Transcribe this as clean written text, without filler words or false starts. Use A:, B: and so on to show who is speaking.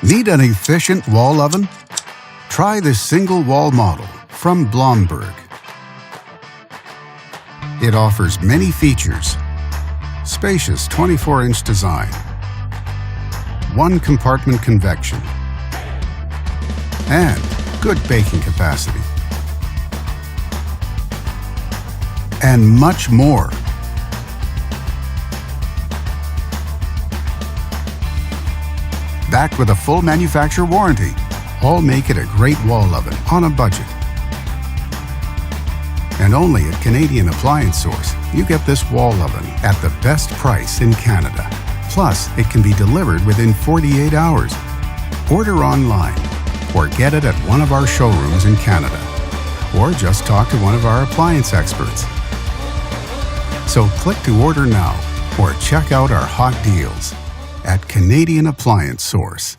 A: Need an efficient wall oven? Try this single wall model from Blomberg. It offers many features: spacious 24-inch design, one-compartment convection, and good baking capacity, and much more. Backed with a full manufacturer warranty, all make it a great wall oven on a budget. And only at Canadian Appliance Source, you get this wall oven at the best price in Canada. Plus, it can be delivered within 48 hours. Order online or get it at one of our showrooms in Canada. Or just talk to one of our appliance experts. So click to order now or check out our hot deals at Canadian Appliance Source.